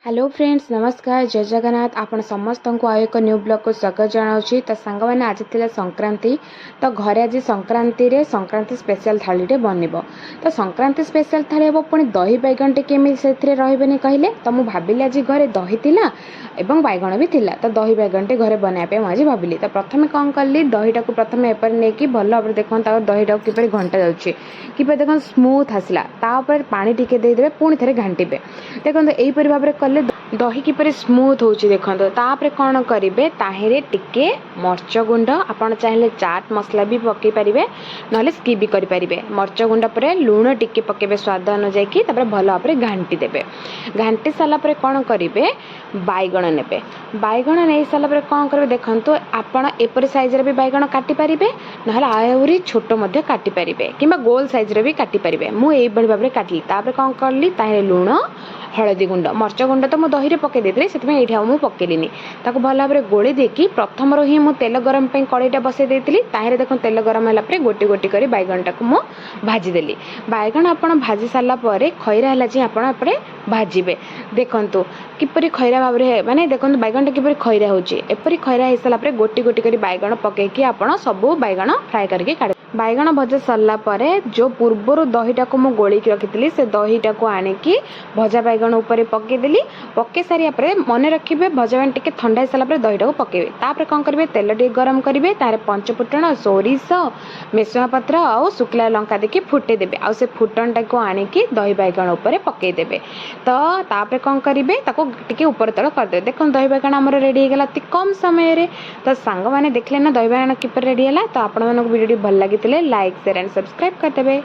Hello friends, नमस्कार, जय जगन्नाथ। आपण समस्त को आयो एक न्यू ब्लॉग को स्वागत जनाऊँगी। तो सांग मैंने आज थी संक्रांति, तो घरे आज संक्रांति स्पेशल थाली टे बनब। तो संक्रांति स्पेशल थाली हम पुणी दही बैगन टे केमी से रही कहले, तो मुझे भाविली आज घरे दही थिला एवं बैगण भी थिला, तो दही बैगन टे घरे बनाया मुझे भाविली। तो प्रथम कौन कली, दहीटा को प्रथम एपर नहीं भल भाव देखो दहीटा किपर घंटा जाऊँगी कि देख स्मूथ आसला, तापर पानी टिके देदेवे, पुणी थे घांटे देखो यहीपरि भाव कले दही किपर स्मूथ हो देखो। तापर कौन करेंगे, ताहिरे टिके मर्च गुंड, आपड़ चाहिए चाट मसला भी पकई पारे, ना स्किप भी करेंगे। मर्च गुंड पर लुण टिके पकेबे स्वाद अनुजाई कि भल भाव घांटी देवे। घांटी सारापर कौन करेंगे, बैगण ने बैगण नहीं सारापर कौन करेंगे देखो, आपड़ एपरी साइज भी बैगण काटी पारे, ना आहरी छोट काटी पारे कि गोल साइज भी काटी पारे। मुझे भाव में काटिली, तापर कौन कली, ताहिरे लुण हलदी गुंड मर्च गुंड तो मुझे दही पकई देती से मुझे पकेलिनी, ताको भल भाव में गोली देकी प्रथम ही मुझे तेल गरम पे कड़ईटा बसई देती। ताहिरे देख तेल गरम है गोटी गोटी कर बैगण टाक मु भाजीदेली। बैगण आप भाजी सारापर खैरा है जी आप भाजबे। देखु किपरि खैरा भाव में माने देखो बैगणटा किपरि खैरा होपरी खैरा हो सारापर गोटी गोटी कर बैगण पकईकी आप सब बैगण फ्राए करके काढ़। बैगण भजा सरला जो पूर्वर दहीटा को मुझे गोलिक रखी से दहीटा को आणिकी भजा बैगण उपर पकईदेली। पकई सारे मन रखिए भजा बैगण टे ठंडा हो सारापर दहीटा को पकेबे। तापर कौन करेंगे, तेल टे गरम करेंगे, तार पंचफुटण सोरिष मेसुआ पत्र आउ शुक्ला लंका देखिए फुटेदेवे। आ से फुटणटा को आणिकी दही बैगण उपर पकईदेवे। तो तापर कौन करेंगे, टे ऊपर तल करदे। देखो दही बैगण आम रेडी होगा अति कम समय। तो सांग मैंने देखले ना दही बैगण किपर रेडी है। तो आपण वीडियो भल लगी लाइक शेयर एंड सब्सक्राइब करदेवे।